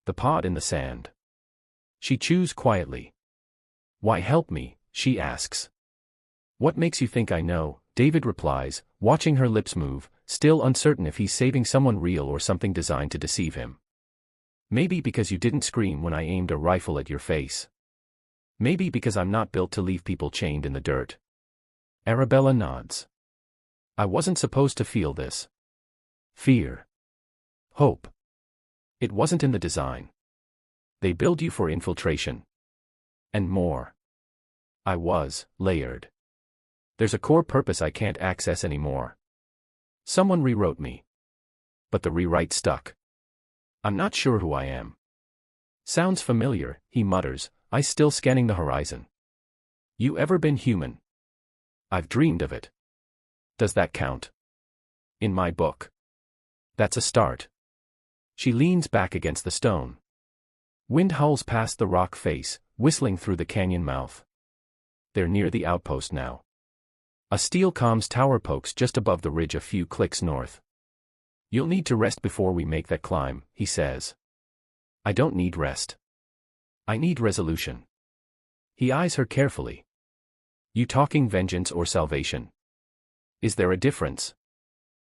The pod in the sand. She chews quietly. Why help me, she asks. What makes you think I know, David replies, watching her lips move, still uncertain if he's saving someone real or something designed to deceive him. Maybe because you didn't scream when I aimed a rifle at your face. Maybe because I'm not built to leave people chained in the dirt. Arabella nods. I wasn't supposed to feel this. Fear. Hope. It wasn't in the design. They build you for infiltration. And more. I was layered. There's a core purpose I can't access anymore. Someone rewrote me. But the rewrite stuck. I'm not sure who I am. Sounds familiar, he mutters, eyes still scanning the horizon. You ever been human? I've dreamed of it. Does that count? In my book. That's a start. She leans back against the stone. Wind howls past the rock face, whistling through the canyon mouth. They're near the outpost now. A steel comms tower pokes just above the ridge a few clicks north. You'll need to rest before we make that climb, he says. I don't need rest. I need resolution. He eyes her carefully. You talking vengeance or salvation? Is there a difference?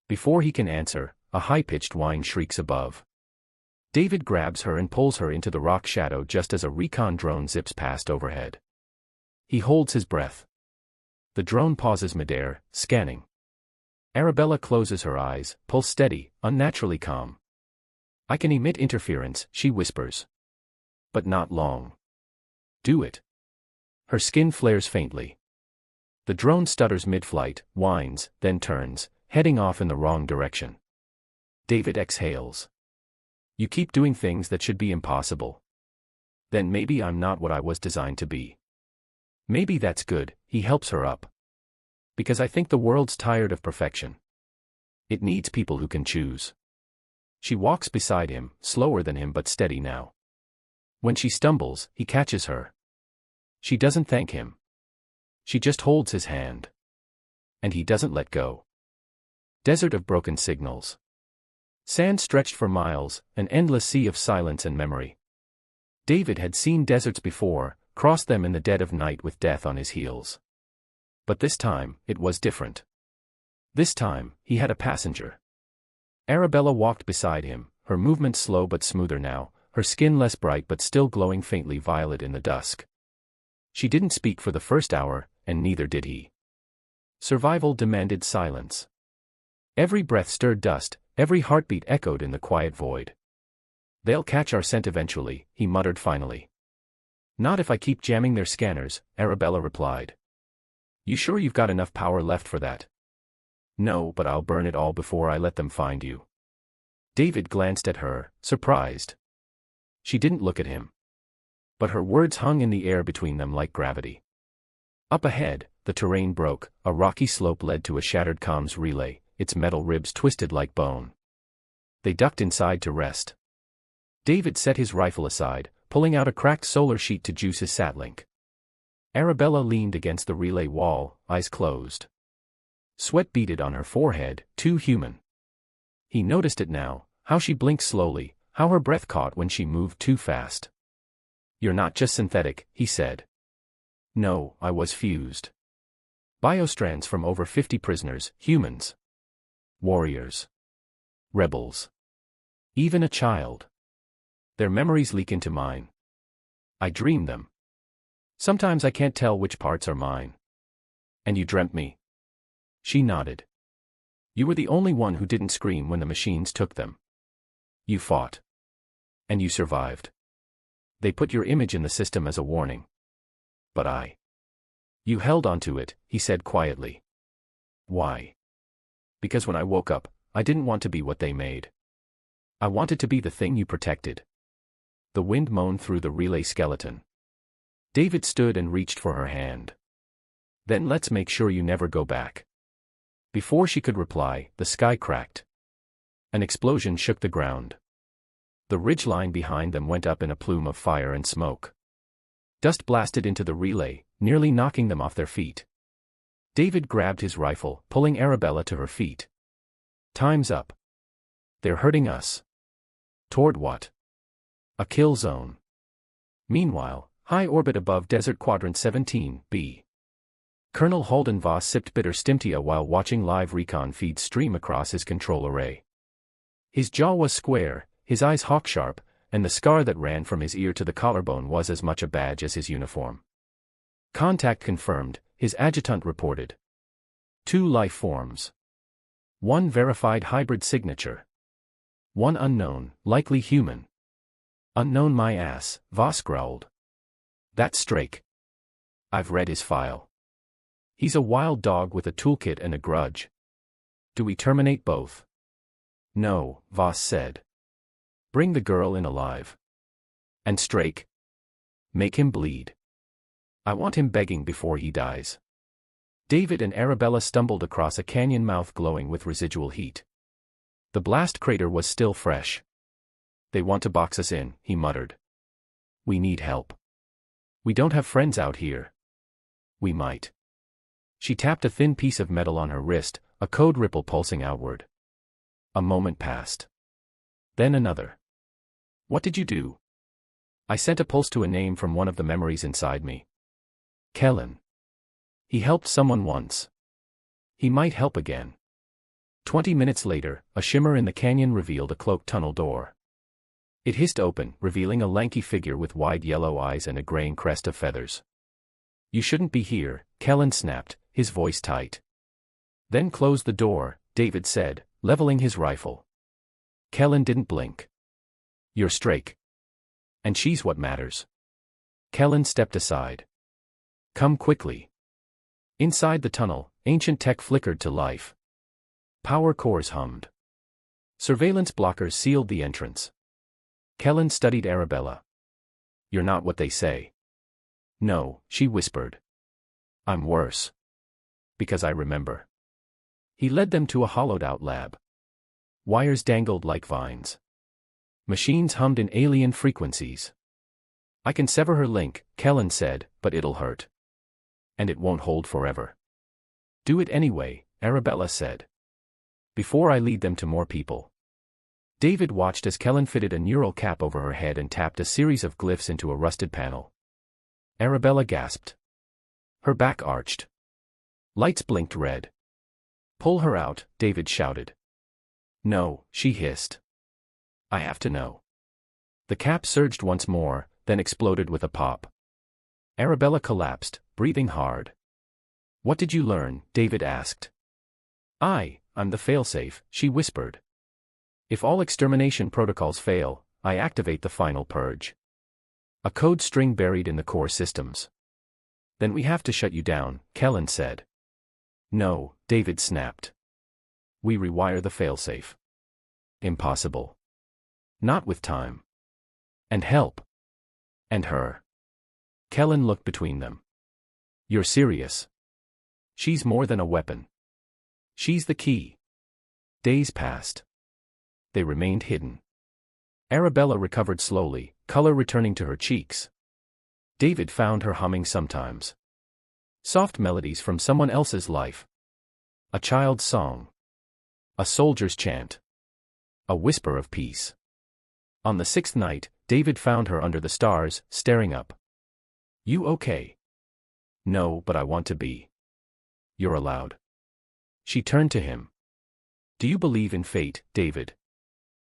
Before he can answer, a high-pitched whine shrieks above. David grabs her and pulls her into the rock shadow just as a recon drone zips past overhead. He holds his breath. The drone pauses midair, scanning. Arabella closes her eyes, pulse steady, unnaturally calm. I can emit interference, she whispers. But not long. Do it. Her skin flares faintly. The drone stutters mid-flight, whines, then turns, heading off in the wrong direction. David exhales. You keep doing things that should be impossible. Then maybe I'm not what I was designed to be. Maybe that's good, he helps her up. Because I think the world's tired of perfection. It needs people who can choose. She walks beside him, slower than him but steady now. When she stumbles, he catches her. She doesn't thank him. She just holds his hand. And he doesn't let go. Desert of broken signals. Sand stretched for miles, an endless sea of silence and memory. David had seen deserts before, crossed them in the dead of night with death on his heels. But this time, it was different. This time, he had a passenger. Arabella walked beside him, her movement slow but smoother now, her skin less bright but still glowing faintly violet in the dusk. She didn't speak for the first hour, and neither did he. Survival demanded silence. Every breath stirred dust, every heartbeat echoed in the quiet void. They'll catch our scent eventually, he muttered finally. Not if I keep jamming their scanners, Arabella replied. You sure you've got enough power left for that? No, but I'll burn it all before I let them find you. David glanced at her, surprised. She didn't look at him. But her words hung in the air between them like gravity. Up ahead, the terrain broke, a rocky slope led to a shattered comms relay, its metal ribs twisted like bone. They ducked inside to rest. David set his rifle aside, pulling out a cracked solar sheet to juice his satlink. Arabella leaned against the relay wall, eyes closed. Sweat beaded on her forehead, too human. He noticed it now, how she blinked slowly, how her breath caught when she moved too fast. You're not just synthetic, he said. No, I was fused. Biostrands from over 50 prisoners, humans. Warriors. Rebels. Even a child. Their memories leak into mine. I dream them. Sometimes I can't tell which parts are mine. And you dreamt me. She nodded. You were the only one who didn't scream when the machines took them. You fought. And you survived. They put your image in the system as a warning. But I. You held onto it, he said quietly. Why? Because when I woke up, I didn't want to be what they made. I wanted to be the thing you protected. The wind moaned through the relay skeleton. David stood and reached for her hand. Then let's make sure you never go back. Before she could reply, the sky cracked. An explosion shook the ground. The ridgeline behind them went up in a plume of fire and smoke. Dust blasted into the relay, nearly knocking them off their feet. David grabbed his rifle, pulling Arabella to her feet. Time's up. They're hurting us. Toward what? A kill zone. Meanwhile, high orbit above Desert Quadrant 17B. Colonel Halden Voss sipped bitter Stimtia while watching live recon feeds stream across his control array. His jaw was square, his eyes hawk-sharp, and the scar that ran from his ear to the collarbone was as much a badge as his uniform. Contact confirmed, his adjutant reported. 2 life forms. 1 verified hybrid signature. 1 unknown, likely human. Unknown my ass, Voss growled. That's Strake. I've read his file. He's a wild dog with a toolkit and a grudge. Do we terminate both? No, Voss said. Bring the girl in alive. And Strake? Make him bleed. I want him begging before he dies. David and Arabella stumbled across a canyon mouth glowing with residual heat. The blast crater was still fresh. They want to box us in, he muttered. We need help. We don't have friends out here. We might. She tapped a thin piece of metal on her wrist, a code ripple pulsing outward. A moment passed. Then another. What did you do? I sent a pulse to a name from one of the memories inside me. Kellen. He helped someone once. He might help again. 20 minutes later, a shimmer in the canyon revealed a cloaked tunnel door. It hissed open, revealing a lanky figure with wide yellow eyes and a graying crest of feathers. You shouldn't be here, Kellen snapped, his voice tight. Then close the door, David said, leveling his rifle. Kellen didn't blink. You're Strake. And she's what matters. Kellen stepped aside. Come quickly. Inside the tunnel, ancient tech flickered to life. Power cores hummed. Surveillance blockers sealed the entrance. Kellen studied Arabella. You're not what they say. No, she whispered. I'm worse. Because I remember. He led them to a hollowed-out lab. Wires dangled like vines. Machines hummed in alien frequencies. I can sever her link, Kellen said, but it'll hurt. And it won't hold forever. Do it anyway, Arabella said. Before I lead them to more people. David watched as Kellen fitted a neural cap over her head and tapped a series of glyphs into a rusted panel. Arabella gasped. Her back arched. Lights blinked red. Pull her out, David shouted. No, she hissed. I have to know. The cap surged once more, then exploded with a pop. Arabella collapsed, breathing hard. What did you learn? David asked. I'm the failsafe, she whispered. If all extermination protocols fail, I activate the final purge. A code string buried in the core systems. Then we have to shut you down, Kellen said. No, David snapped. We rewire the failsafe. Impossible. Not with time. And help. And her. Kellen looked between them. You're serious. She's more than a weapon. She's the key. Days passed. They remained hidden. Arabella recovered slowly, color returning to her cheeks. David found her humming sometimes. Soft melodies from someone else's life. A child's song. A soldier's chant. A whisper of peace. On the 6th night, David found her under the stars, staring up. You okay? No, but I want to be. You're allowed. She turned to him. Do you believe in fate, David?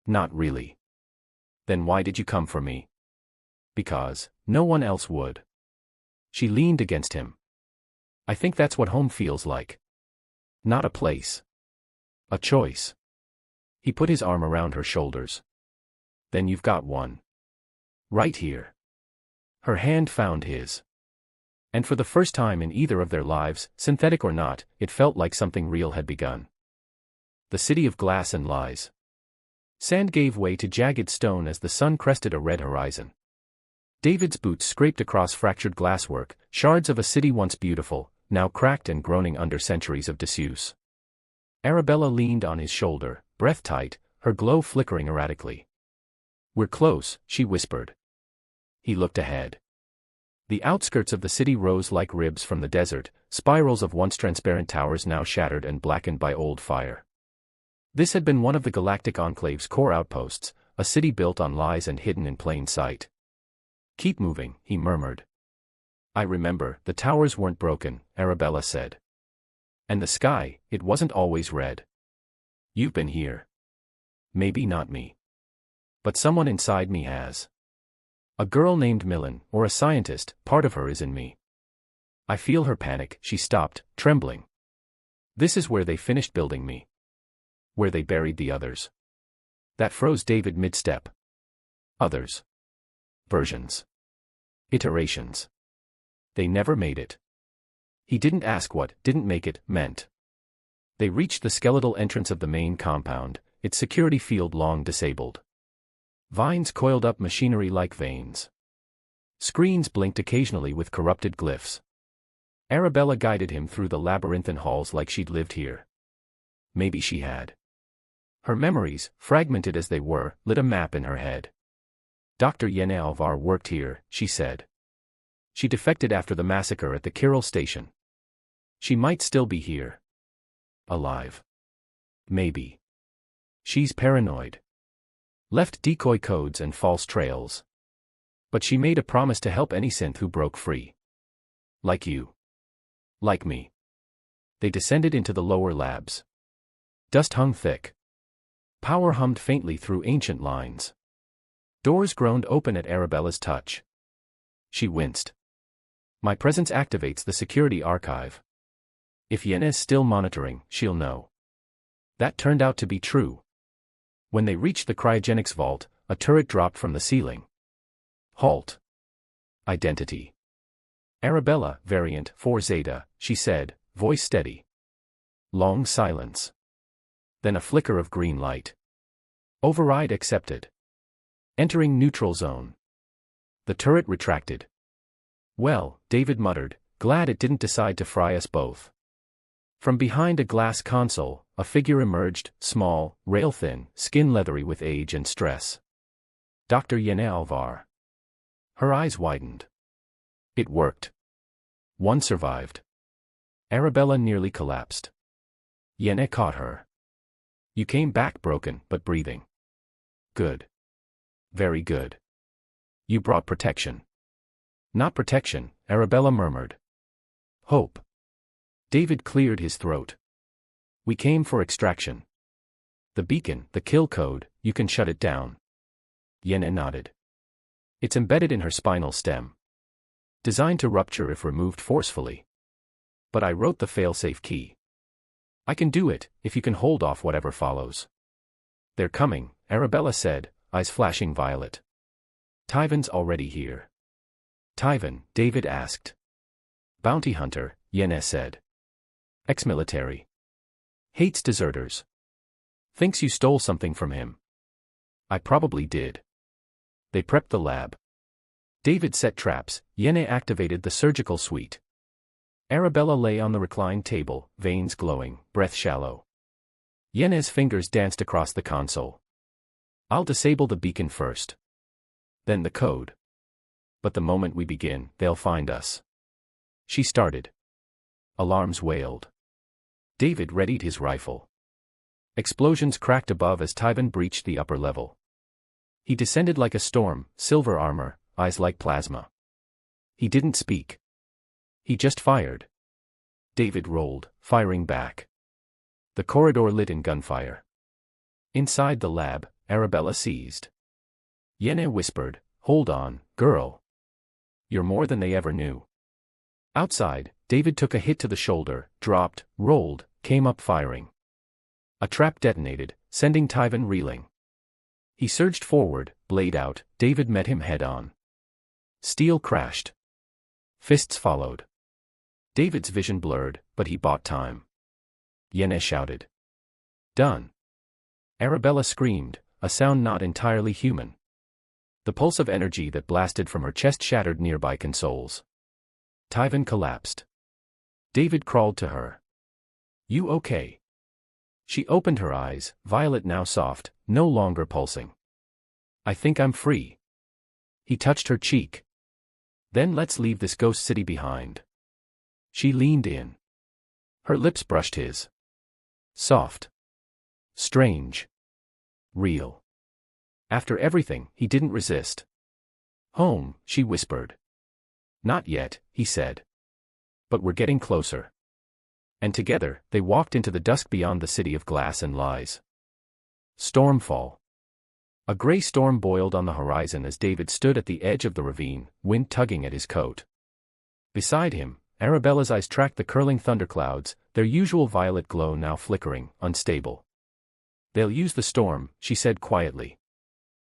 Not really. Then why did you come for me? Because no one else would. She leaned against him. I think that's what home feels like. Not a place. A choice. He put his arm around her shoulders. Then you've got one. Right here. Her hand found his. And for the first time in either of their lives, synthetic or not, it felt like something real had begun. The city of glass and lies. Sand gave way to jagged stone as the sun crested a red horizon. David's boots scraped across fractured glasswork, shards of a city once beautiful, now cracked and groaning under centuries of disuse. Arabella leaned on his shoulder, breath tight, her glow flickering erratically. We're close, she whispered. He looked ahead. The outskirts of the city rose like ribs from the desert, spirals of once transparent towers now shattered and blackened by old fire. This had been one of the Galactic Enclave's core outposts, a city built on lies and hidden in plain sight. Keep moving, he murmured. I remember, the towers weren't broken, Arabella said. And the sky, it wasn't always red. You've been here. Maybe not me. But someone inside me has. A girl named Millen, or a scientist, part of her is in me. I feel her panic. She stopped, trembling. This is where they finished building me. Where they buried the others. That froze David mid-step. Others. Versions. Iterations. They never made it. He didn't ask what "didn't make it" meant. They reached the skeletal entrance of the main compound, its security field long disabled. Vines coiled up machinery like veins. Screens blinked occasionally with corrupted glyphs. Arabella guided him through the labyrinthine halls like she'd lived here. Maybe she had. Her memories, fragmented as they were, lit a map in her head. Dr. Yene Alvar worked here, she said. She defected after the massacre at the Kirill station. She might still be here. Alive. Maybe. She's paranoid. Left decoy codes and false trails. But she made a promise to help any synth who broke free. Like you. Like me. They descended into the lower labs. Dust hung thick. Power hummed faintly through ancient lines. Doors groaned open at Arabella's touch. She winced. My presence activates the security archive. If Yene's still monitoring, she'll know. That turned out to be true. When they reached the cryogenics vault, a turret dropped from the ceiling. Halt. Identity. Arabella, variant 4 Zeta, she said, voice steady. Long silence. Then a flicker of green light. Override accepted. Entering neutral zone. The turret retracted. Well, David muttered, glad it didn't decide to fry us both. From behind a glass console, a figure emerged, small, rail-thin, skin leathery with age and stress. Dr. Yene Alvar. Her eyes widened. It worked. One survived. Arabella nearly collapsed. Yene caught her. You came back broken, but breathing. Good. Very good. You brought protection. Not protection, Arabella murmured. Hope. David cleared his throat. We came for extraction. The beacon, the kill code, you can shut it down. Yene nodded. It's embedded in her spinal stem. Designed to rupture if removed forcefully. But I wrote the failsafe key. I can do it, if you can hold off whatever follows. They're coming, Arabella said, eyes flashing violet. Tyvan's already here. Tyvan, David asked. Bounty hunter, Yene said. Ex-military. Hates deserters. Thinks you stole something from him. I probably did. They prepped the lab. David set traps, Yene activated the surgical suite. Arabella lay on the reclined table, veins glowing, breath shallow. Yene's fingers danced across the console. I'll disable the beacon first. Then the code. But the moment we begin, they'll find us. She started. Alarms wailed. David readied his rifle. Explosions cracked above as Tyvan breached the upper level. He descended like a storm, silver armor, eyes like plasma. He didn't speak. He just fired. David rolled, firing back. The corridor lit in gunfire. Inside the lab, Arabella seized. Yene whispered, hold on, girl. You're more than they ever knew. Outside, David took a hit to the shoulder, dropped, rolled, came up firing. A trap detonated, sending Tyvan reeling. He surged forward, blade out, David met him head-on. Steel crashed. Fists followed. David's vision blurred, but he bought time. Yene shouted. Done. Arabella screamed, a sound not entirely human. The pulse of energy that blasted from her chest shattered nearby consoles. Tyvan collapsed. David crawled to her. You okay? She opened her eyes, violet now soft, no longer pulsing. I think I'm free. He touched her cheek. Then let's leave this ghost city behind. She leaned in. Her lips brushed his. Soft. Strange. Real. After everything, he didn't resist. "Home," she whispered. "Not yet," he said. "But we're getting closer." And together, they walked into the dusk beyond the city of glass and lies. Stormfall. A gray storm boiled on the horizon as David stood at the edge of the ravine, wind tugging at his coat. Beside him, Arabella's eyes tracked the curling thunderclouds, their usual violet glow now flickering, unstable. "They'll use the storm," she said quietly.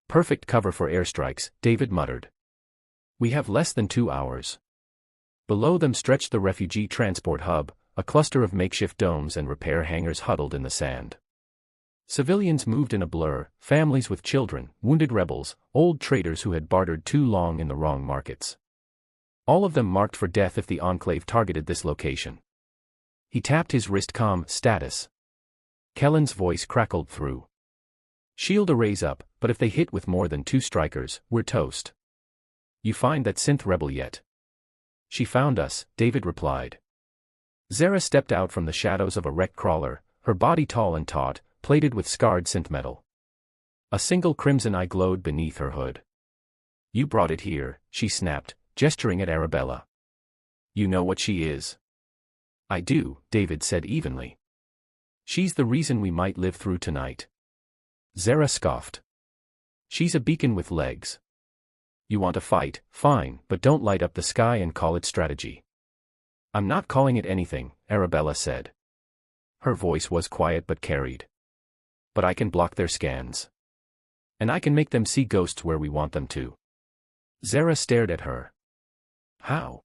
"Perfect cover for airstrikes," David muttered. "We have less than 2 hours." Below them stretched the refugee transport hub, a cluster of makeshift domes and repair hangars huddled in the sand. Civilians moved in a blur, families with children, wounded rebels, old traders who had bartered too long in the wrong markets. All of them marked for death if the Enclave targeted this location. He tapped his wrist. "Comm status." Kellen's voice crackled through. "Shield arrays up, but if they hit with more than 2 strikers, we're toast." "You find that synth rebel yet?" "She found us," David replied. Zara stepped out from the shadows of a wrecked crawler, her body tall and taut, plated with scarred synth metal. A single crimson eye glowed beneath her hood. "You brought it here," she snapped, gesturing at Arabella. "You know what she is?" "I do," David said evenly. "She's the reason we might live through tonight." Zara scoffed. "She's a beacon with legs." "You want to fight, fine, but don't light up the sky and call it strategy." "I'm not calling it anything," Arabella said. Her voice was quiet but carried. "But I can block their scans. And I can make them see ghosts where we want them to." Zara stared at her. "How?"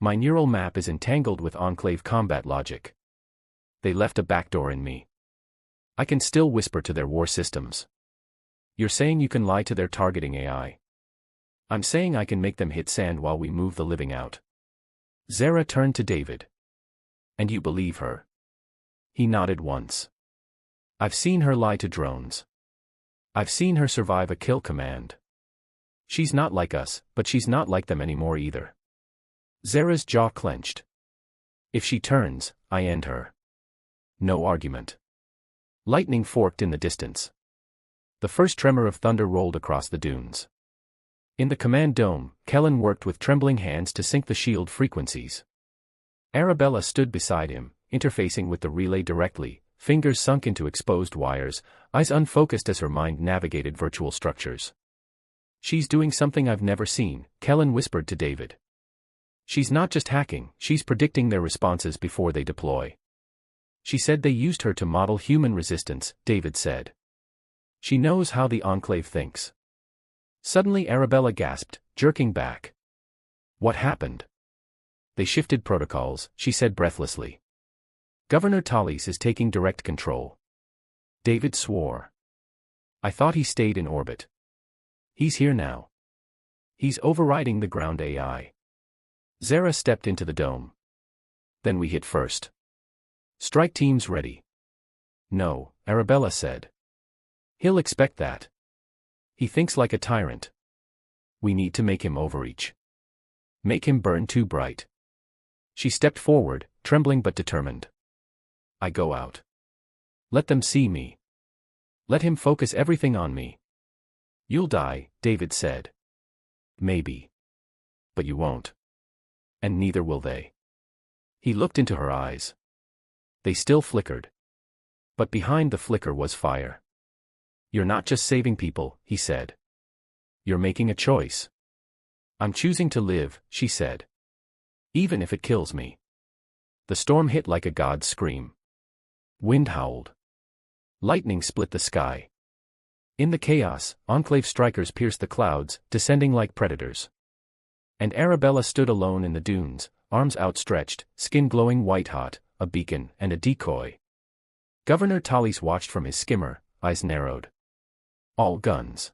"My neural map is entangled with Enclave combat logic. They left a backdoor in me. I can still whisper to their war systems." "You're saying you can lie to their targeting AI?" "I'm saying I can make them hit sand while we move the living out." Zara turned to David. "And you believe her?" He nodded once. "I've seen her lie to drones. I've seen her survive a kill command. She's not like us, but she's not like them anymore either." Zara's jaw clenched. "If she turns, I end her." No argument. Lightning forked in the distance. The first tremor of thunder rolled across the dunes. In the command dome, Kellen worked with trembling hands to sync the shield frequencies. Arabella stood beside him, interfacing with the relay directly, fingers sunk into exposed wires, eyes unfocused as her mind navigated virtual structures. "She's doing something I've never seen," Kellen whispered to David. "She's not just hacking, she's predicting their responses before they deploy." "She said they used her to model human resistance," David said. "She knows how the Enclave thinks." Suddenly Arabella gasped, jerking back. "What happened?" "They shifted protocols," she said breathlessly. "Governor Tallis is taking direct control." David swore. "I thought he stayed in orbit." "He's here now. He's overriding the ground AI." Zara stepped into the dome. "Then we hit first. Strike teams ready." "No," Arabella said. "He'll expect that. He thinks like a tyrant. We need to make him overreach. Make him burn too bright." She stepped forward, trembling but determined. "I go out. Let them see me. Let him focus everything on me." "You'll die," David said. "Maybe. But you won't. And neither will they." He looked into her eyes. They still flickered. But behind the flicker was fire. "You're not just saving people," he said. "You're making a choice." "I'm choosing to live," she said. "Even if it kills me." The storm hit like a god's scream. Wind howled. Lightning split the sky. In the chaos, Enclave strikers pierced the clouds, descending like predators. And Arabella stood alone in the dunes, arms outstretched, skin glowing white-hot, a beacon and a decoy. Governor Tallis watched from his skimmer, eyes narrowed. All guns.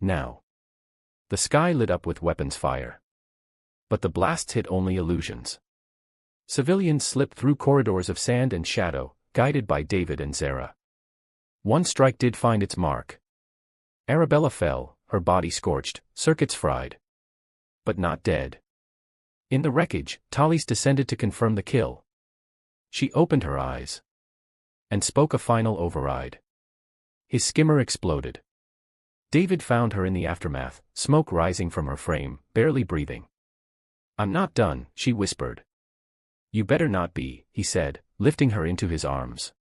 Now. The sky lit up with weapons fire. But the blasts hit only illusions. Civilians slipped through corridors of sand and shadow, guided by David and Zara. One strike did find its mark. Arabella fell, her body scorched, circuits fried. But not dead. In the wreckage, Tallis descended to confirm the kill. She opened her eyes. And spoke a final override. His skimmer exploded. David found her in the aftermath, smoke rising from her frame, barely breathing. "I'm not done," she whispered. "You better not be," he said, lifting her into his arms.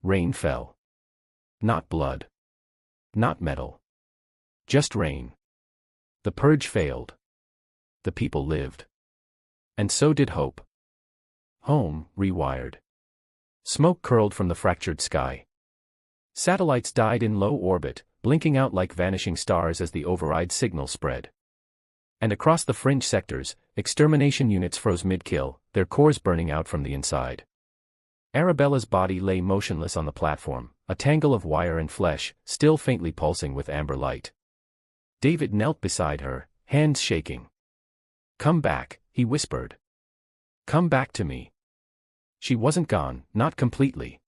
Rain fell. Not blood. Not metal. Just rain. The purge failed. The people lived. And so did hope. Home, rewired. Smoke curled from the fractured sky. Satellites died in low orbit, blinking out like vanishing stars as the override signal spread. And across the fringe sectors, extermination units froze mid-kill, their cores burning out from the inside. Arabella's body lay motionless on the platform, a tangle of wire and flesh, still faintly pulsing with amber light. David knelt beside her, hands shaking. "Come back," he whispered. "Come back to me." She wasn't gone, not completely.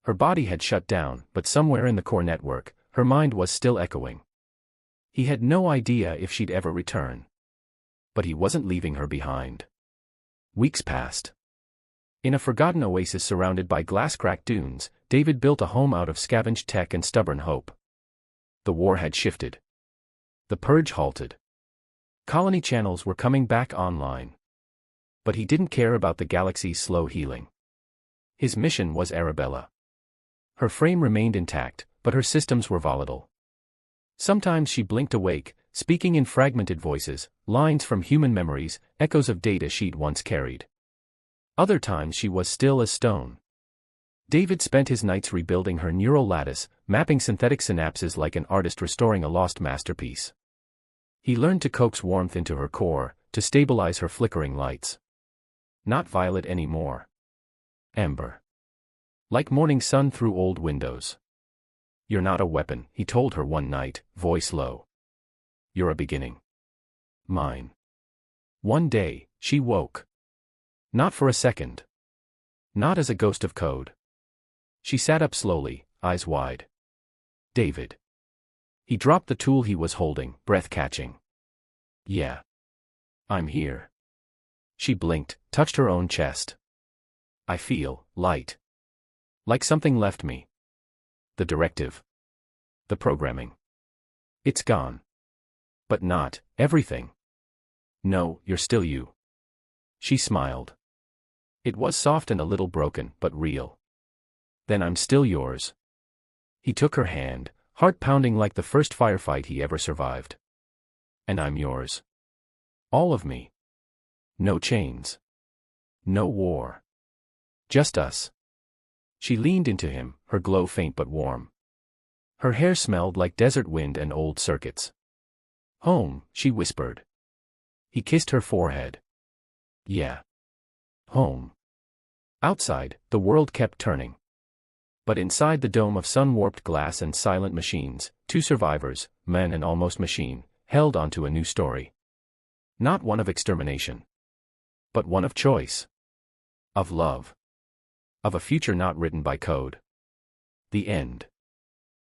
Her body had shut down, but somewhere in the core network, her mind was still echoing. He had no idea if she'd ever return. But he wasn't leaving her behind. Weeks passed. In a forgotten oasis surrounded by glass-cracked dunes, David built a home out of scavenged tech and stubborn hope. The war had shifted. The purge halted. Colony channels were coming back online. But he didn't care about the galaxy's slow healing. His mission was Arabella. Her frame remained intact, but her systems were volatile. Sometimes she blinked awake, speaking in fragmented voices, lines from human memories, echoes of data she'd once carried. Other times she was still as stone. David spent his nights rebuilding her neural lattice, mapping synthetic synapses like an artist restoring a lost masterpiece. He learned to coax warmth into her core, to stabilize her flickering lights. Not violet anymore. Amber. Like morning sun through old windows. "You're not a weapon," he told her one night, voice low. "You're a beginning. Mine." One day, she woke. Not for a second. Not as a ghost of code. She sat up slowly, eyes wide. David. He dropped the tool he was holding, breath catching. "Yeah. I'm here." She blinked, touched her own chest. "I feel light. Like something left me. The directive. The programming. It's gone. But not everything. No, you're still you." She smiled. It was soft and a little broken, but real. "Then I'm still yours." He took her hand, heart pounding like the first firefight he ever survived. "And I'm yours. All of me. No chains. No war. Just us." She leaned into him, her glow faint but warm. Her hair smelled like desert wind and old circuits. "Home," she whispered. He kissed her forehead. "Yeah. Home." Outside, the world kept turning. But inside the dome of sun-warped glass and silent machines, two survivors, man and almost machine, held onto a new story. Not one of extermination. But one of choice. Of love. Of a future not written by code. The end.